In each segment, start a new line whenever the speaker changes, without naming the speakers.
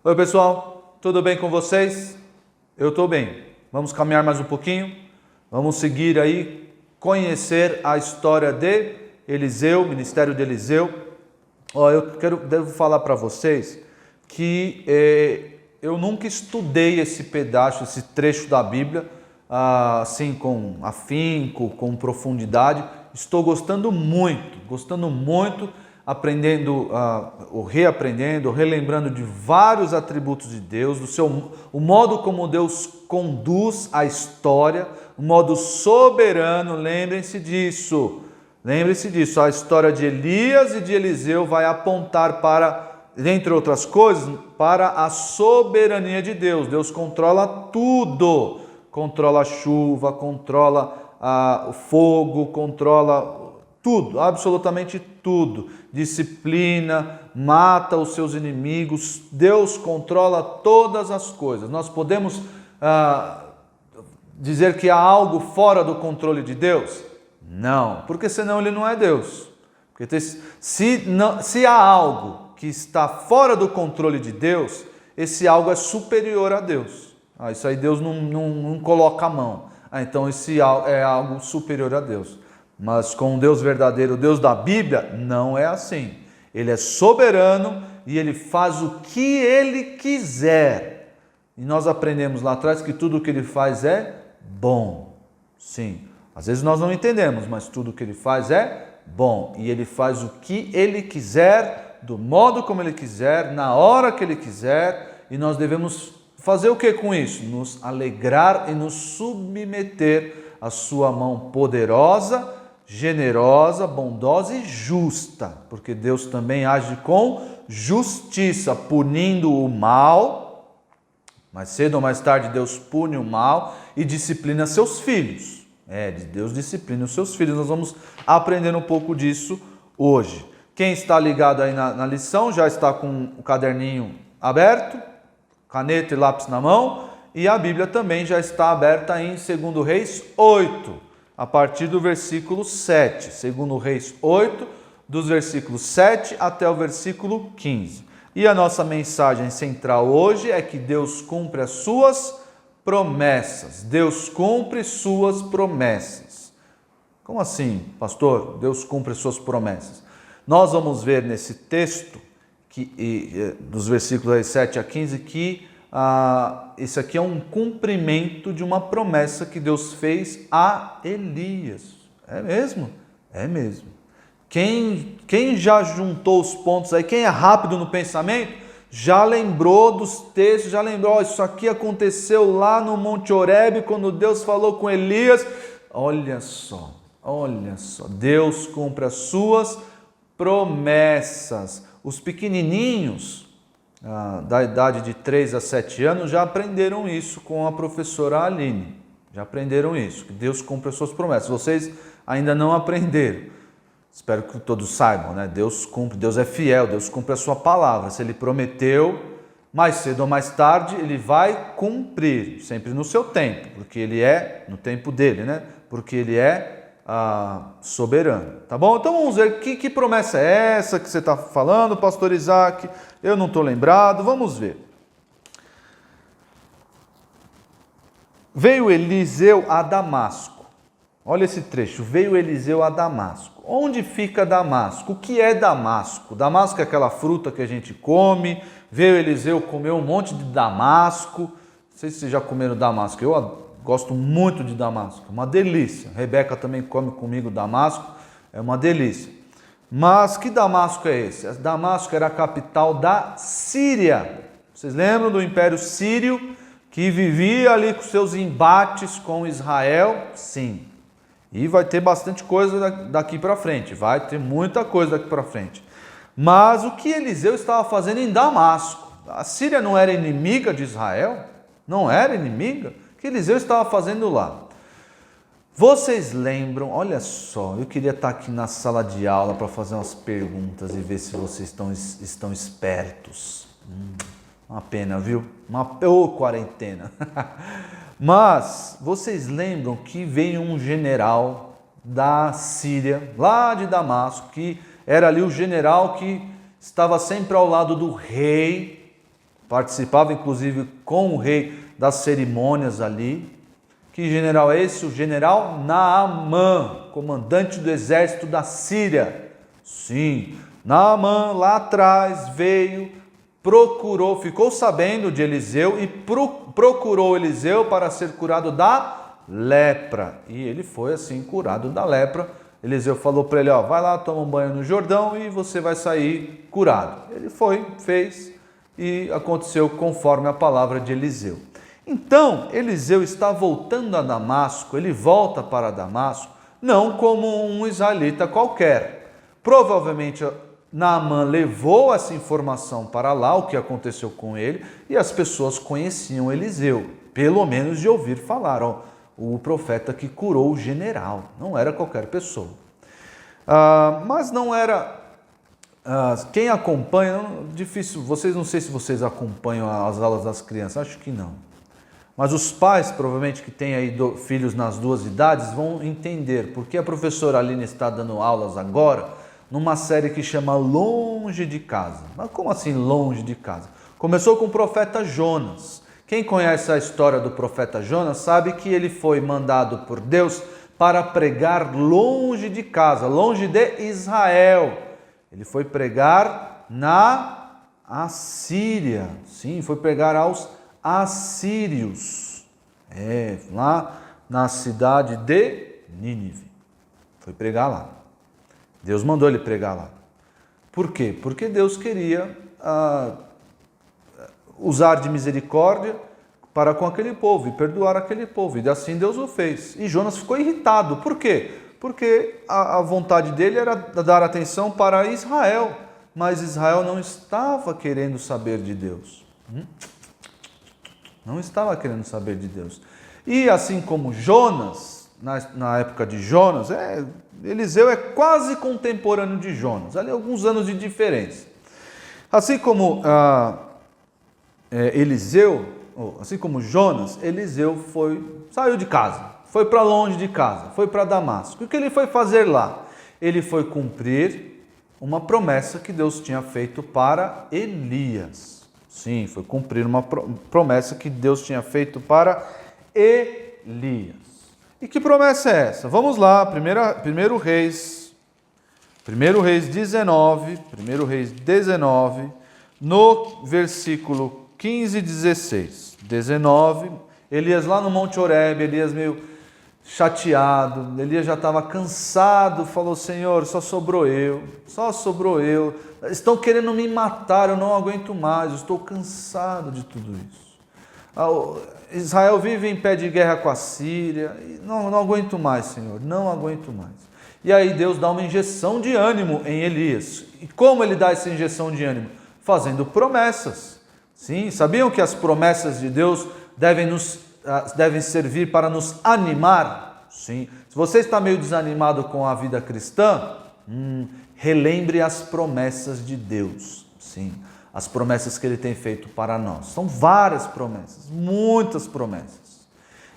Oi pessoal, tudo bem com vocês? Eu estou bem. Vamos caminhar mais um pouquinho? Vamos seguir aí, conhecer a história de Eliseu, ministério de Eliseu. Devo falar para vocês que eu nunca estudei esse pedaço, esse trecho da Bíblia, assim com afinco, com profundidade. Estou gostando muito, aprendendo, reaprendendo, relembrando de vários atributos de Deus, o modo como Deus conduz a história, o modo soberano. Lembre-se disso, a história de Elias e de Eliseu vai apontar para, entre outras coisas, para a soberania de Deus. Deus controla tudo, controla a chuva, controla o fogo, controla tudo, absolutamente tudo. Disciplina, mata os seus inimigos. Deus controla todas as coisas. Nós podemos dizer que há algo fora do controle de Deus? Não, porque senão ele não é Deus. Porque se há algo que está fora do controle de Deus, esse algo é superior a Deus. Isso aí Deus não coloca a mão. Então esse é algo superior a Deus. Mas com o Deus verdadeiro, o Deus da Bíblia, não é assim. Ele é soberano e ele faz o que ele quiser. E nós aprendemos lá atrás que tudo o que ele faz é bom. Sim, às vezes nós não entendemos, mas tudo o que ele faz é bom. E ele faz o que ele quiser, do modo como ele quiser, na hora que ele quiser. E nós devemos fazer o que com isso? Nos alegrar e nos submeter à sua mão poderosa, generosa, bondosa e justa, porque Deus também age com justiça, punindo o mal. Mais cedo ou mais tarde Deus pune o mal e disciplina seus filhos. Deus disciplina os seus filhos. Nós vamos aprender um pouco disso hoje. Quem está ligado aí na lição já está com o caderninho aberto, caneta e lápis na mão, e a Bíblia também já está aberta em 2 Reis 8. A partir do versículo 7, 2 Reis 8, dos versículos 7 até o versículo 15. E a nossa mensagem central hoje é que Deus cumpre as suas promessas. Deus cumpre suas promessas. Como assim, pastor? Deus cumpre suas promessas. Nós vamos ver nesse texto, dos versículos 7 a 15, que isso aqui é um cumprimento de uma promessa que Deus fez a Elias. É mesmo? É mesmo. Quem já juntou os pontos aí, quem é rápido no pensamento, já lembrou dos textos, já lembrou, isso aqui aconteceu lá no Monte Horebe, quando Deus falou com Elias. Olha só, Deus cumpre as suas promessas. Os pequenininhos, da idade de 3 a 7 anos, já aprenderam isso com a professora Aline. Já aprenderam isso, que Deus cumpre as suas promessas. Vocês ainda não aprenderam. Espero que todos saibam, né? Deus cumpre, Deus é fiel, Deus cumpre a sua palavra. Se Ele prometeu, mais cedo ou mais tarde, Ele vai cumprir, sempre no seu tempo, porque Ele é, no tempo dele, né? Porque Ele é soberano, tá bom? Então vamos ver que promessa é essa que você está falando, pastor Isaac. Eu não estou lembrado, vamos ver. Veio Eliseu a Damasco. Olha esse trecho, veio Eliseu a Damasco. Onde fica Damasco? O que é Damasco? Damasco é aquela fruta que a gente come. Veio Eliseu comer um monte de damasco. Não sei se vocês já comeram damasco, eu gosto muito de damasco, uma delícia. Rebeca também come comigo damasco, é uma delícia. Mas que Damasco é esse? Damasco era a capital da Síria. Vocês lembram do Império Sírio, que vivia ali com seus embates com Israel? Sim. E vai ter bastante coisa daqui para frente, vai ter muita coisa daqui para frente. Mas o que Eliseu estava fazendo em Damasco? A Síria não era inimiga de Israel? Não era inimiga? O que Eliseu estava fazendo lá? Vocês lembram, olha só, eu queria estar aqui na sala de aula para fazer umas perguntas e ver se vocês estão espertos. Uma pena, viu? Quarentena. Mas vocês lembram que veio um general da Síria, lá de Damasco, que era ali o general que estava sempre ao lado do rei. participava inclusive com o rei das cerimônias ali. Que general é esse? O general Naamã, comandante do exército da Síria. Sim, Naamã lá atrás veio, procurou, ficou sabendo de Eliseu e procurou Eliseu para ser curado da lepra. E ele foi assim curado da lepra. Eliseu falou para ele, ó, vai lá, toma um banho no Jordão e você vai sair curado. Ele foi, fez e aconteceu conforme a palavra de Eliseu. Então, Eliseu está voltando a Damasco, ele volta para Damasco, não como um israelita qualquer. Provavelmente Naamã levou essa informação para lá, o que aconteceu com ele, e as pessoas conheciam Eliseu, pelo menos de ouvir falar, ó, o profeta que curou o general, não era qualquer pessoa. Mas não era... quem acompanha, difícil, vocês não sei se vocês acompanham as aulas das crianças, acho que não. Mas os pais, provavelmente que têm aí filhos nas duas idades, vão entender porque a professora Aline está dando aulas agora numa série que chama Longe de Casa. Mas como assim longe de casa? Começou com o profeta Jonas. Quem conhece a história do profeta Jonas sabe que ele foi mandado por Deus para pregar longe de casa, longe de Israel. Ele foi pregar na Assíria. Sim, foi pregar aos assírios, lá na cidade de Nínive. Foi pregar lá. Deus mandou ele pregar lá. Por quê? Porque Deus queria usar de misericórdia para com aquele povo e perdoar aquele povo. E assim Deus o fez. E Jonas ficou irritado. Por quê? Porque a vontade dele era dar atenção para Israel. Mas Israel não estava querendo saber de Deus. Não estava querendo saber de Deus. E assim como Jonas, na época de Jonas, Eliseu é quase contemporâneo de Jonas, ali alguns anos de diferença. Assim como assim como Jonas, Eliseu saiu de casa, foi para longe de casa, foi para Damasco. E o que ele foi fazer lá? Ele foi cumprir uma promessa que Deus tinha feito para Elias. Sim, foi cumprir uma promessa que Deus tinha feito para Elias. E que promessa é essa? Vamos lá, 1 Reis 19, no versículo 15 e 16. 19, Elias lá no Monte Horebe, Elias meio chateado, Elias já estava cansado, falou, Senhor, só sobrou eu, estão querendo me matar, eu não aguento mais, eu estou cansado de tudo isso. Israel vive em pé de guerra com a Síria, não aguento mais, Senhor, não aguento mais. E aí Deus dá uma injeção de ânimo em Elias. E como ele dá essa injeção de ânimo? Fazendo promessas. Sim, sabiam que as promessas de Deus devem servir para nos animar? Sim. Se você está meio desanimado com a vida cristã, relembre as promessas de Deus. Sim, as promessas que Ele tem feito para nós. São várias promessas, muitas promessas.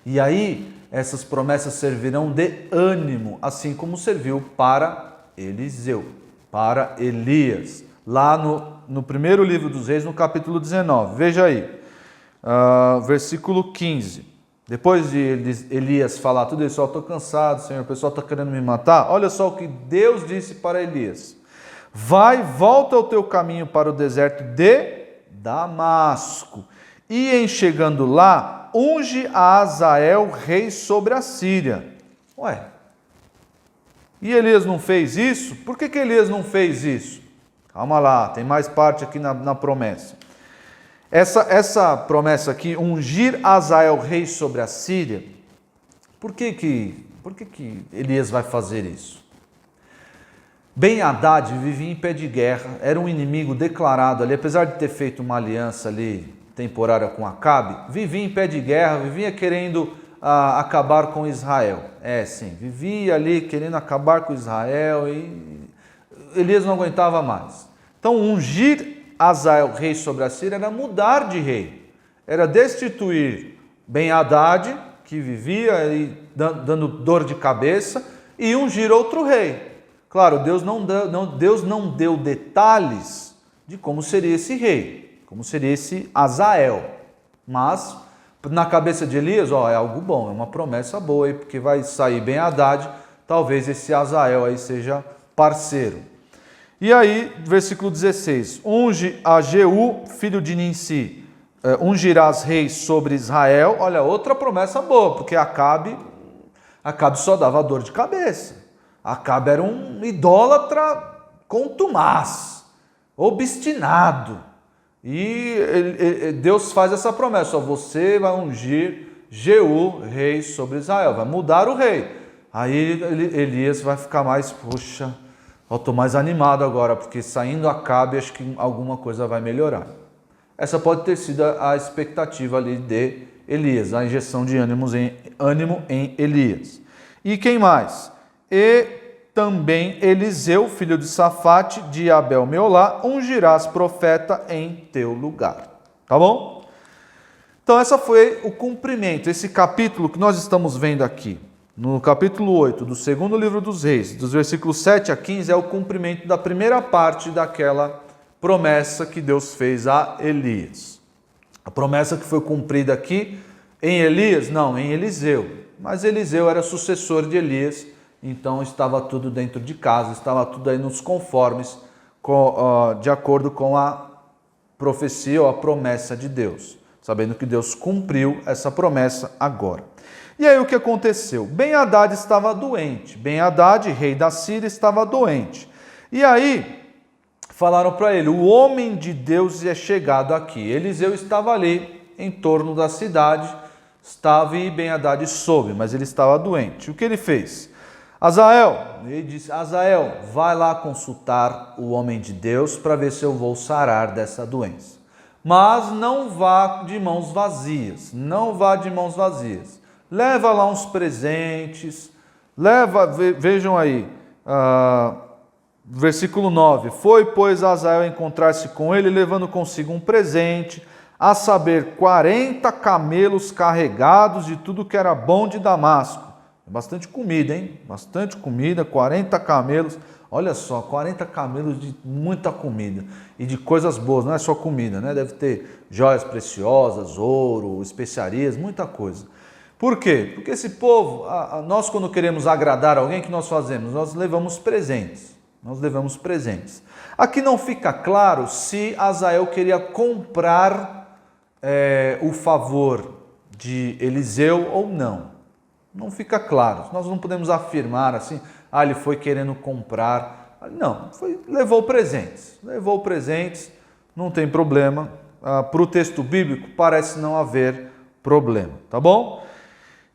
E aí, essas promessas servirão de ânimo, assim como serviu para Eliseu, para Elias, lá no primeiro livro dos Reis, no capítulo 19. Veja aí, versículo 15. Depois de Elias falar tudo isso, estou cansado, Senhor, o pessoal está querendo me matar. Olha só o que Deus disse para Elias. Volta ao teu caminho para o deserto de Damasco, e em chegando lá, unge a Azael rei sobre a Síria. E Elias não fez isso? Por que Elias não fez isso? Calma lá, tem mais parte aqui na promessa. Essa promessa aqui, ungir Azael rei sobre a Síria, por que Elias vai fazer isso? Ben-Hadad vivia em pé de guerra, era um inimigo declarado ali, apesar de ter feito uma aliança ali temporária com Acabe, vivia em pé de guerra, vivia querendo acabar com Israel. Vivia ali querendo acabar com Israel e Elias não aguentava mais. Então, ungir Azael rei sobre a Síria era mudar de rei, era destituir Ben-Hadad, que vivia aí dando dor de cabeça, e ungir outro rei. Claro, Deus não deu detalhes de como seria esse rei, como seria esse Azael. Mas, na cabeça de Elias, é algo bom, é uma promessa boa, aí, porque vai sair Ben-Hadad, talvez esse Azael aí seja parceiro. E aí, versículo 16, unge a Jeú, filho de Ninsi, ungirás reis sobre Israel. Olha, outra promessa boa, porque Acabe só dava dor de cabeça. Acabe era um idólatra contumaz, obstinado. E Deus faz essa promessa, você vai ungir Jeú, rei sobre Israel, vai mudar o rei. Aí Elias vai ficar mais, poxa, eu estou mais animado agora, porque saindo Acabe, acho que alguma coisa vai melhorar. Essa pode ter sido a expectativa ali de Elias, a injeção de ânimo em Elias. E quem mais? E também Eliseu, filho de Safate, de Abel-Meolá, ungirás profeta em teu lugar. Tá bom? Então, esse foi o cumprimento, esse capítulo que nós estamos vendo aqui, no capítulo 8 do segundo livro dos Reis, dos versículos 7 a 15, é o cumprimento da primeira parte daquela promessa que Deus fez a Elias. A promessa que foi cumprida aqui em Elias? Não, em Eliseu. Mas Eliseu era sucessor de Elias, então estava tudo dentro de casa, estava tudo aí nos conformes, de acordo com a profecia ou a promessa de Deus, sabendo que Deus cumpriu essa promessa agora. E aí o que aconteceu? Ben-Hadad estava doente. Ben-Hadad, rei da Síria, estava doente. E aí falaram para ele, o homem de Deus é chegado aqui. Eliseu estava ali em torno da cidade, estava e Ben-Hadad soube, mas ele estava doente. O que ele fez? Ele disse, Azael, vai lá consultar o homem de Deus para ver se eu vou sarar dessa doença. Mas não vá de mãos vazias, não vá de mãos vazias. Leva lá uns presentes, vejam aí, versículo 9. Foi, pois, Azael encontrar-se com ele, levando consigo um presente, a saber, 40 camelos carregados de tudo que era bom de Damasco. Bastante comida, hein? Bastante comida, 40 camelos. Olha só, 40 camelos de muita comida e de coisas boas, não é só comida, né? Deve ter joias preciosas, ouro, especiarias, muita coisa. Por quê? Porque esse povo, nós quando queremos agradar alguém, o que nós fazemos? Nós levamos presentes. Aqui não fica claro se Azael queria comprar o favor de Eliseu ou não. Não fica claro. Nós não podemos afirmar assim, ele foi querendo comprar. Não, levou presentes, não tem problema. Para o texto bíblico parece não haver problema, tá bom?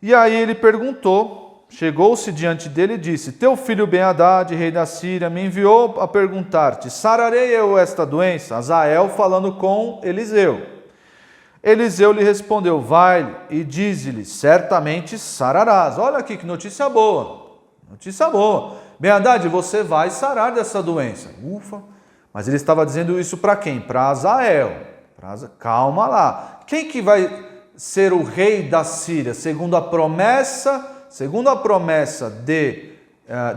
E aí ele perguntou, chegou-se diante dele e disse, teu filho Ben-Hadad, rei da Síria, me enviou a perguntar-te, sararei eu esta doença? Azael falando com Eliseu. Eliseu lhe respondeu, vai e dize-lhe, certamente sararás. Olha aqui que notícia boa, Ben-Hadad, você vai sarar dessa doença. Ufa, mas ele estava dizendo isso para quem? Para Azael. Calma lá, quem que vai ser o rei da Síria, segundo a promessa de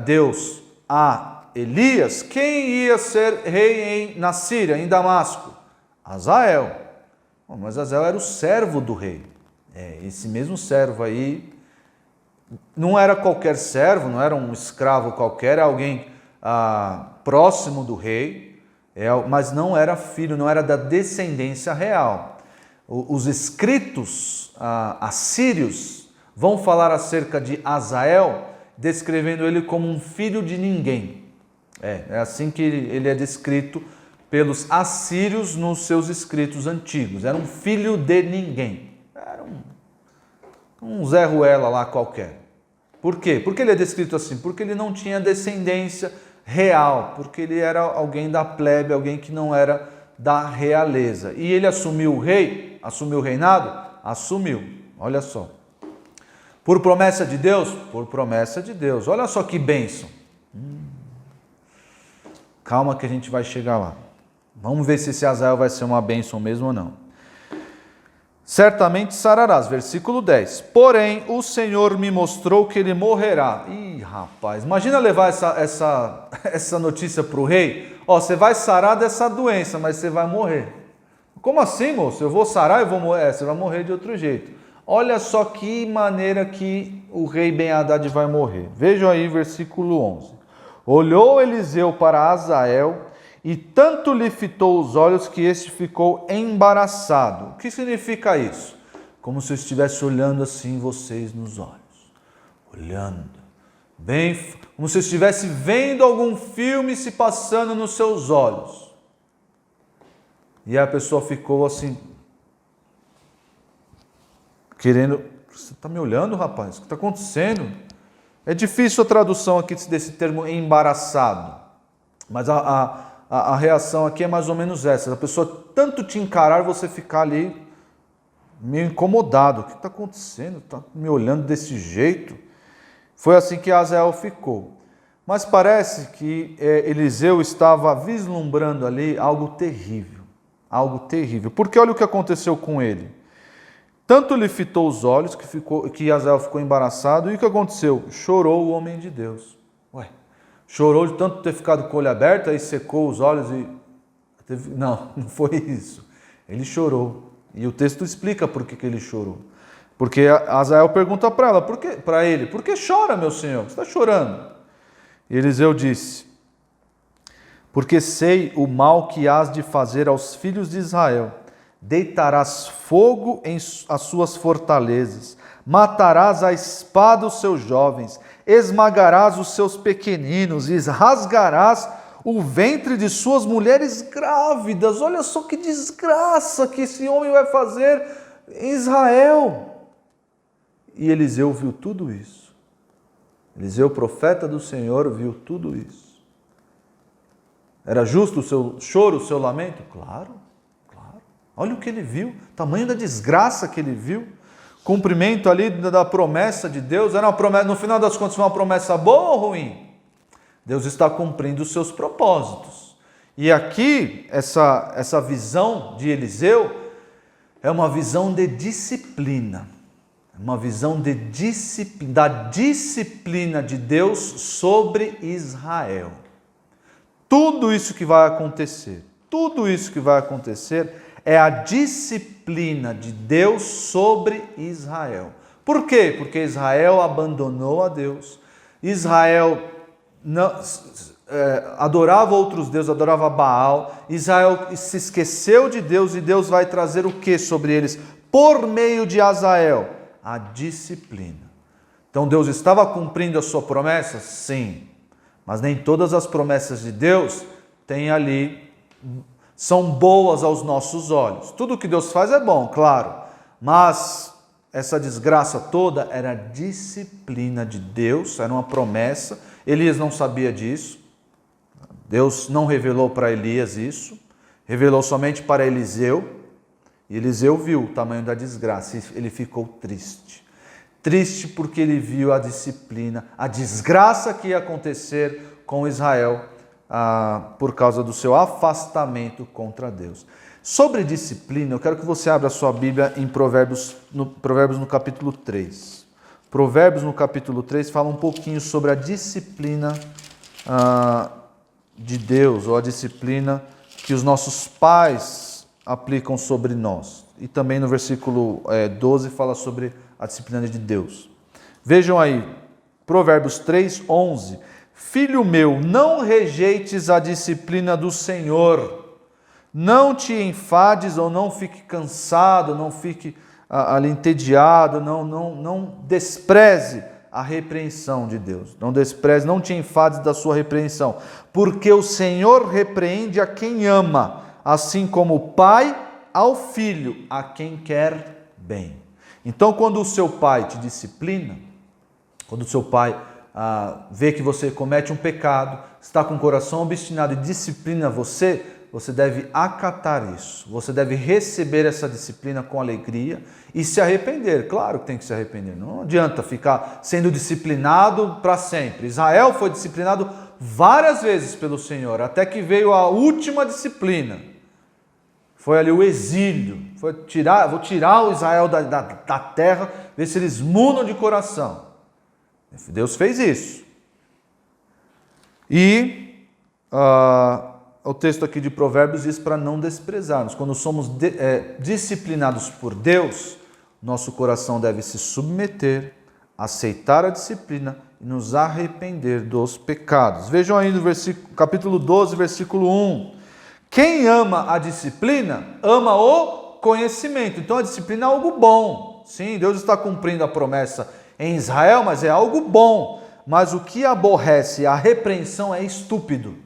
Deus a Elias? Quem ia ser rei na Síria, em Damasco? Azael. Mas Azael era o servo do rei. Esse mesmo servo aí não era qualquer servo, não era um escravo qualquer, era alguém próximo do rei, mas não era filho, não era da descendência real. Os escritos assírios vão falar acerca de Azael, descrevendo ele como um filho de ninguém. É assim que ele é descrito pelos assírios nos seus escritos antigos. Era um filho de ninguém. Era um Zé Ruela lá qualquer. Por quê? Por que ele é descrito assim? Porque ele não tinha descendência real, porque ele era alguém da plebe, alguém que não era da realeza. E ele assumiu o reinado? Assumiu. Olha só. Por promessa de Deus? Por promessa de Deus. Olha só que bênção. Calma que a gente vai chegar lá. Vamos ver se esse Azael vai ser uma bênção mesmo ou não. Certamente sararás, versículo 10. Porém, o Senhor me mostrou que ele morrerá. Ih, rapaz, imagina levar essa notícia para o rei. Você vai sarar dessa doença, mas você vai morrer. Como assim, moço? Eu vou sarar e vou morrer? Você vai morrer de outro jeito. Olha só que maneira que o rei Ben-Hadad vai morrer. Vejam aí versículo 11. Olhou Eliseu para Azael e tanto lhe fitou os olhos que este ficou embaraçado. O que significa isso? Como se eu estivesse olhando assim vocês nos olhos. Olhando. Bem, como se eu estivesse vendo algum filme se passando nos seus olhos. E a pessoa ficou assim, querendo... Você está me olhando, rapaz? O que está acontecendo? É difícil a tradução aqui desse termo embaraçado. Mas a reação aqui é mais ou menos essa. A pessoa tanto te encarar, você ficar ali meio incomodado. O que está acontecendo? Está me olhando desse jeito? Foi assim que Azael ficou. Mas parece que Eliseu estava vislumbrando ali algo terrível. Algo terrível. Porque olha o que aconteceu com ele. Tanto lhe fitou os olhos que Azael ficou embaraçado. E o que aconteceu? Chorou o homem de Deus. Ué, chorou de tanto ter ficado com o olho aberto, aí secou os olhos e... Não, não foi isso. Ele chorou. E o texto explica por que ele chorou. Porque Azael pergunta para ele, por que chora, meu senhor? Você está chorando? E Eliseu disse, porque sei o mal que hás de fazer aos filhos de Israel. Deitarás fogo em as suas fortalezas, matarás a espada os seus jovens, esmagarás os seus pequeninos e rasgarás o ventre de suas mulheres grávidas. Olha só que desgraça que esse homem vai fazer em Israel. E Eliseu viu tudo isso. Eliseu, profeta do Senhor, viu tudo isso. Era justo o seu choro, o seu lamento? Claro. Olha o que ele viu, tamanho da desgraça que ele viu. Cumprimento ali da promessa de Deus. Era uma promessa, no final das contas, foi uma promessa boa ou ruim? Deus está cumprindo os seus propósitos. E aqui, essa visão de Eliseu é uma visão de disciplina. Uma visão da disciplina de Deus sobre Israel. Tudo isso que vai acontecer é a disciplina de Deus sobre Israel. Por quê? Porque Israel abandonou a Deus. Israel adorava outros deuses, adorava Baal. Israel se esqueceu de Deus e Deus vai trazer o que sobre eles? Por meio de Azael, a disciplina. Então Deus estava cumprindo a sua promessa? Sim. Mas nem todas as promessas de Deus são boas aos nossos olhos. Tudo que Deus faz é bom, claro. Mas essa desgraça toda era a disciplina de Deus, era uma promessa. Elias não sabia disso. Deus não revelou para Elias isso. Revelou somente para Eliseu. E Eliseu viu o tamanho da desgraça e ele ficou triste. Triste porque ele viu a disciplina, a desgraça que ia acontecer com Israel por causa do seu afastamento contra Deus. Sobre disciplina, eu quero que você abra a sua Bíblia em Provérbios no capítulo 3. Provérbios no capítulo 3 fala um pouquinho sobre a disciplina de Deus, ou a disciplina que os nossos pais aplicam sobre nós. E também no versículo 12 fala sobre a disciplina de Deus. Vejam aí, Provérbios 3, 11. Filho meu, não rejeites a disciplina do Senhor. Não te enfades ou não fique cansado, não fique ali entediado, não despreze a repreensão de Deus. Não despreze, não te enfades da sua repreensão. Porque o Senhor repreende a quem ama, assim como o pai ao filho, a quem quer bem. Então, quando o seu pai te disciplina, quando o seu pai vê que você comete um pecado, está com o coração obstinado e disciplina você, você deve acatar isso. Você deve receber essa disciplina com alegria e se arrepender. Claro que tem que se arrepender. Não adianta ficar sendo disciplinado para sempre. Israel foi disciplinado várias vezes pelo Senhor, até que veio a última disciplina. Foi ali o exílio. Vou tirar o Israel da terra, ver se eles mudam de coração. Deus fez isso. E o texto aqui de Provérbios diz para não desprezarmos. Quando somos disciplinados por Deus, nosso coração deve se submeter, aceitar a disciplina e nos arrepender dos pecados. Vejam aí no capítulo 12, versículo 1. Quem ama a disciplina, ama o conhecimento. Então a disciplina é algo bom. Sim, Deus está cumprindo a promessa em Israel, mas é algo bom. Mas o que aborrece a repreensão é estúpido.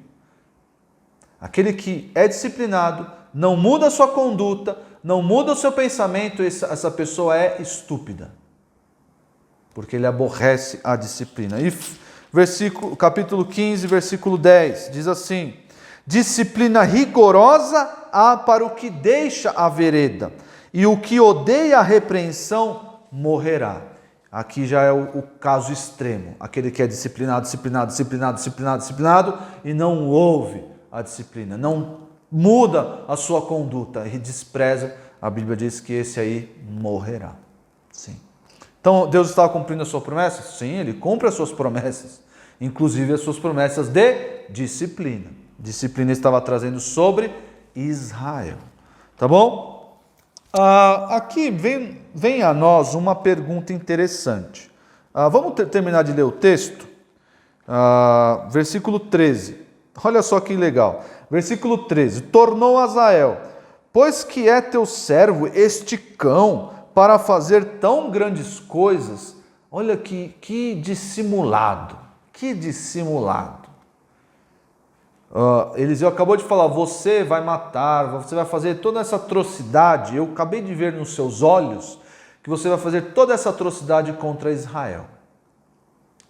Aquele que é disciplinado, não muda a sua conduta, não muda o seu pensamento, essa pessoa é estúpida. Porque ele aborrece a disciplina. E capítulo 15, versículo 10, diz assim: disciplina rigorosa há para o que deixa a vereda, e o que odeia a repreensão morrerá. Aqui já é o caso extremo, aquele que é disciplinado e não ouve a disciplina, não muda a sua conduta e despreza, a Bíblia diz que esse aí morrerá. Sim. Então, Deus estava cumprindo a sua promessa? Sim, Ele cumpre as suas promessas, inclusive as suas promessas de disciplina. Disciplina estava trazendo sobre Israel. Tá bom? Aqui vem a nós uma pergunta interessante. Vamos terminar de ler o texto? Versículo 13. Olha só que legal. Versículo 13. Tornou Azael: pois que é teu servo este cão para fazer tão grandes coisas? Olha que dissimulado. Que dissimulado. Eliseu acabou de falar: você vai matar, você vai fazer toda essa atrocidade. Eu acabei de ver nos seus olhos que você vai fazer toda essa atrocidade contra Israel.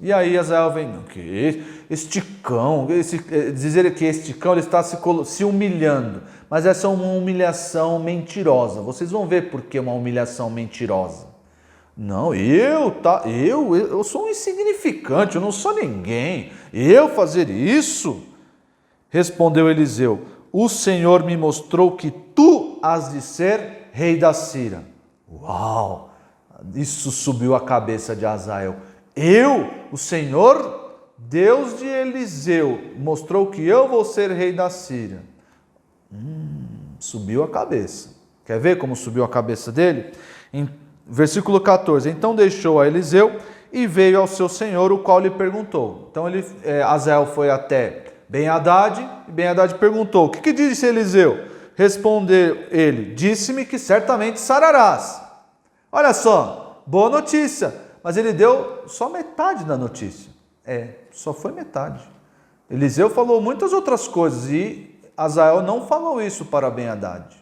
E aí Azael vem: que este cão, dizer que este cão ele está se humilhando, mas essa é uma humilhação mentirosa. Vocês vão ver por que uma humilhação mentirosa. Não, eu sou um insignificante, eu não sou ninguém. Eu fazer isso? Respondeu Eliseu: o Senhor me mostrou que tu has de ser rei da Síria. Uau! Isso subiu a cabeça de Azael. O Senhor, Deus de Eliseu, mostrou que eu vou ser rei da Síria. Subiu a cabeça. Quer ver como subiu a cabeça dele? Em versículo 14. Então deixou a Eliseu e veio ao seu senhor, o qual lhe perguntou. Então Azael foi até Ben-Hadad, e Ben-Hadad perguntou: o que disse Eliseu? Respondeu ele: disse-me que certamente sararás. Olha só, boa notícia. Mas ele deu só metade da notícia. Só foi metade. Eliseu falou muitas outras coisas e Azael não falou isso para Ben-Hadad.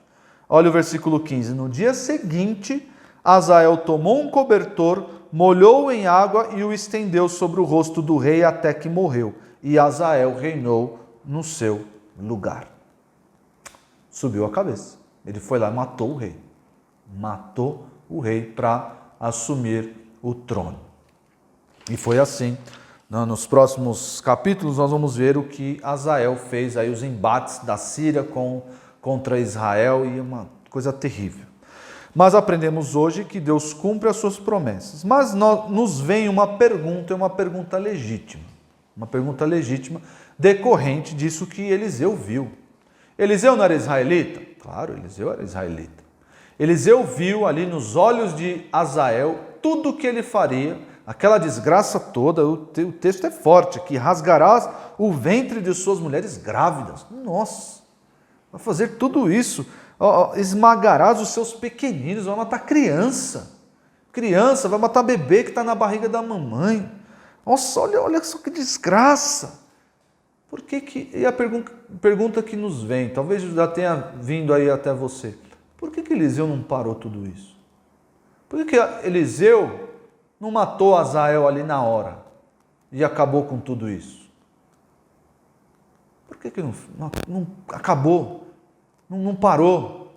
Olha o versículo 15. No dia seguinte, Azael tomou um cobertor, molhou-o em água e o estendeu sobre o rosto do rei até que morreu. E Azael reinou no seu lugar. Subiu a cabeça. Ele foi lá e matou o rei. Matou o rei para assumir o trono. E foi assim. Nos próximos capítulos nós vamos ver o que Azael fez, aí os embates da Síria contra Israel, e uma coisa terrível. Mas aprendemos hoje que Deus cumpre as suas promessas. Mas nos vem uma pergunta legítima. Uma pergunta legítima decorrente disso que Eliseu viu. Eliseu não era israelita? Claro, Eliseu era israelita. Eliseu viu ali nos olhos de Azael tudo o que ele faria, aquela desgraça toda. O texto é forte, que rasgarás o ventre de suas mulheres grávidas. Nossa, vai fazer tudo isso, esmagarás os seus pequeninos, vai matar criança, vai matar bebê que está na barriga da mamãe. Nossa, olha só que desgraça. Por que e a pergunta que nos vem, talvez já tenha vindo aí até você: por que Eliseu não parou tudo isso? Por que Eliseu não matou Azael ali na hora e acabou com tudo isso? Por que não acabou? Não parou?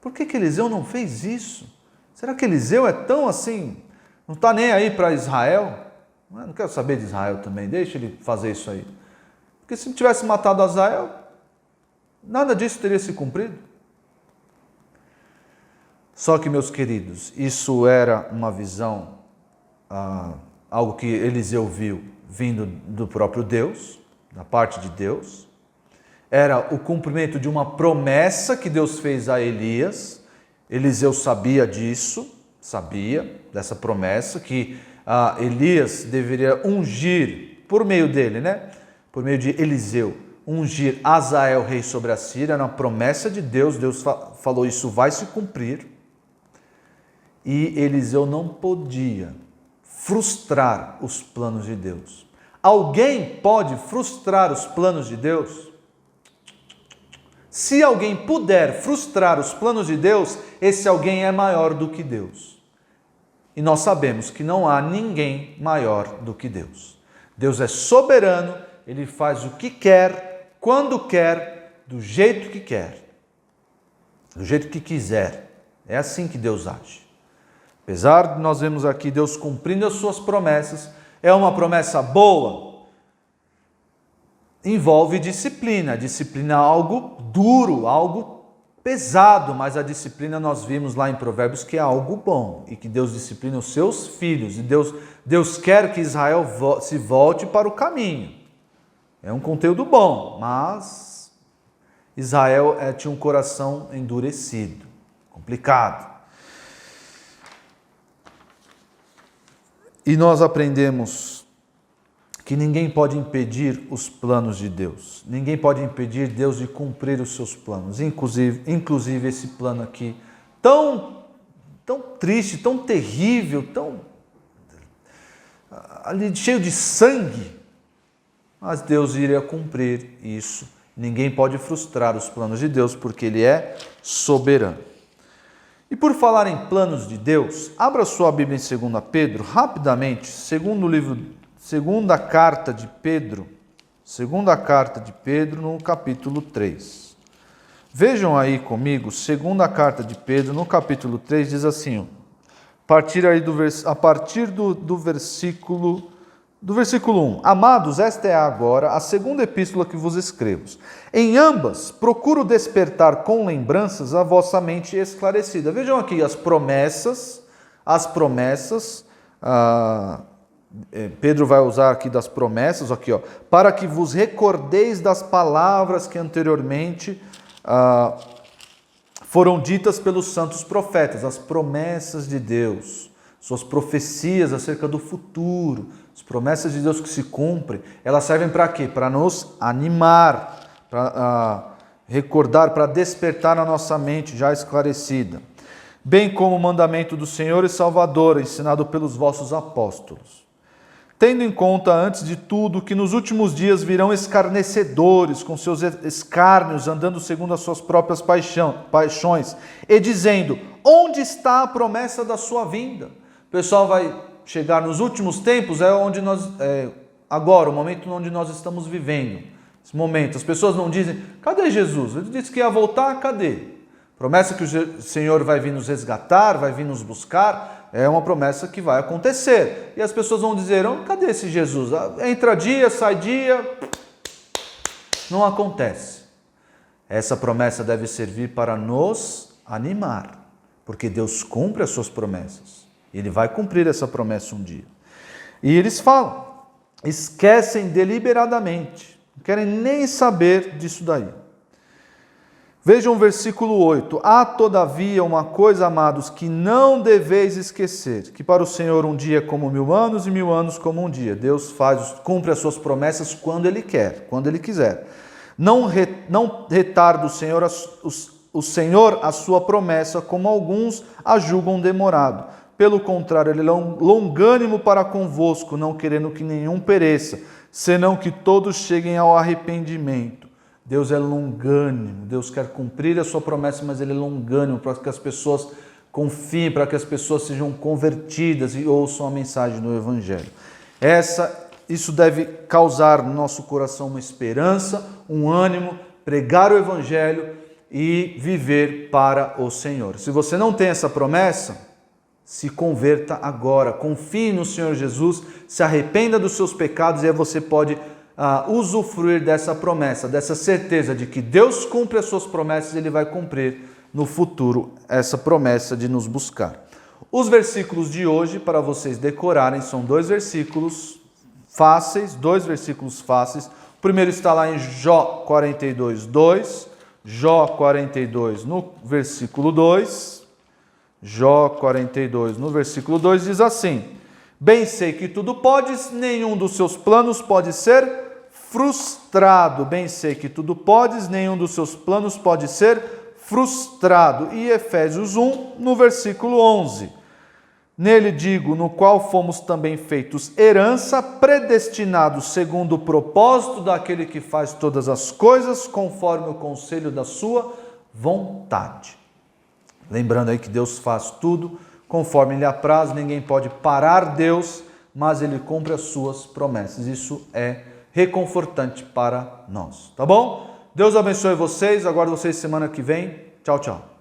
Por que Eliseu não fez isso? Será que Eliseu é tão assim, não está nem aí para Israel? Não quero saber de Israel também, deixa ele fazer isso aí. Porque se tivesse matado Azael, nada disso teria se cumprido. Só que, meus queridos, isso era uma visão, algo que Eliseu viu vindo do próprio Deus, da parte de Deus, era o cumprimento de uma promessa que Deus fez a Elias. Eliseu sabia disso, sabia dessa promessa, que Elias deveria ungir, por meio dele, né? Por meio de Eliseu, ungir Azael, rei sobre a Síria. Era uma promessa de Deus, Deus falou, isso vai se cumprir. E Eliseu não podia frustrar os planos de Deus. Alguém pode frustrar os planos de Deus? Se alguém puder frustrar os planos de Deus, esse alguém é maior do que Deus. E nós sabemos que não há ninguém maior do que Deus. Deus é soberano, Ele faz o que quer, quando quer, do jeito que quer, do jeito que quiser. É assim que Deus age. Apesar de nós vemos aqui Deus cumprindo as suas promessas, é uma promessa boa, envolve disciplina. Disciplina é algo duro, algo pesado, mas a disciplina nós vimos lá em Provérbios que é algo bom e que Deus disciplina os seus filhos. E Deus quer que Israel se volte para o caminho. É um conteúdo bom, mas Israel tinha um coração endurecido, complicado. E nós aprendemos que ninguém pode impedir os planos de Deus. Ninguém pode impedir Deus de cumprir os seus planos. Inclusive esse plano aqui, tão triste, tão terrível, ali cheio de sangue. Mas Deus iria cumprir isso. Ninguém pode frustrar os planos de Deus, porque Ele é soberano. E por falar em planos de Deus, abra sua Bíblia em 2 Pedro, rapidamente, segunda carta de Pedro, no capítulo 3. Vejam aí comigo, segunda carta de Pedro, no capítulo 3, diz assim, a partir do versículo 1. Amados, esta é agora a segunda epístola que vos escrevo. Em ambas, procuro despertar com lembranças a vossa mente esclarecida. Vejam aqui as promessas, Pedro vai usar aqui das promessas, aqui, ó, para que vos recordeis das palavras que anteriormente foram ditas pelos santos profetas, as promessas de Deus, suas profecias acerca do futuro, as promessas de Deus que se cumprem, elas servem para quê? Para nos animar, para recordar, para despertar a nossa mente já esclarecida, bem como o mandamento do Senhor e Salvador, ensinado pelos vossos apóstolos. Tendo em conta, antes de tudo, que nos últimos dias virão escarnecedores, com seus escárnios, andando segundo as suas próprias paixões, e dizendo, onde está a promessa da sua vinda? O pessoal vai chegar nos últimos tempos, agora, o momento onde nós estamos vivendo. Esse momento, as pessoas não dizem, cadê Jesus? Ele disse que ia voltar, cadê? Promessa que o Senhor vai vir nos resgatar, vai vir nos buscar, é uma promessa que vai acontecer. E as pessoas vão dizer, cadê esse Jesus? Entra dia, sai dia, não acontece. Essa promessa deve servir para nos animar, porque Deus cumpre as suas promessas. Ele vai cumprir essa promessa um dia. E eles falam, esquecem deliberadamente, não querem nem saber disso daí. Vejam o versículo 8. Há todavia uma coisa, amados, que não deveis esquecer, que para o Senhor um dia é como 1000 anos e 1000 anos como um dia. Deus cumpre as suas promessas quando Ele quer, quando Ele quiser. Não retarda o Senhor a sua promessa, como alguns a julgam demorado. Pelo contrário, Ele é longânimo para convosco, não querendo que nenhum pereça, senão que todos cheguem ao arrependimento. Deus é longânimo, Deus quer cumprir a sua promessa, mas Ele é longânimo para que as pessoas confiem, para que as pessoas sejam convertidas e ouçam a mensagem do Evangelho. Isso deve causar no nosso coração uma esperança, um ânimo, pregar o Evangelho e viver para o Senhor. Se você não tem essa promessa, se converta agora, confie no Senhor Jesus, se arrependa dos seus pecados e aí você pode usufruir dessa promessa, dessa certeza de que Deus cumpre as suas promessas e Ele vai cumprir no futuro essa promessa de nos buscar. Os versículos de hoje, para vocês decorarem, são dois versículos fáceis. O primeiro está lá em Jó 42, 2. Jó 42, no versículo 2. Jó 42, no versículo 2, diz assim: bem sei que tudo podes, nenhum dos seus planos pode ser frustrado. Bem sei que tudo podes, nenhum dos seus planos pode ser frustrado. E Efésios 1, no versículo 11. Nele digo, no qual fomos também feitos herança, predestinados segundo o propósito daquele que faz todas as coisas, conforme o conselho da sua vontade. Lembrando aí que Deus faz tudo conforme lhe apraz, ninguém pode parar Deus, mas ele cumpre as suas promessas. Isso é reconfortante para nós, tá bom? Deus abençoe vocês, aguardo vocês semana que vem. Tchau, tchau.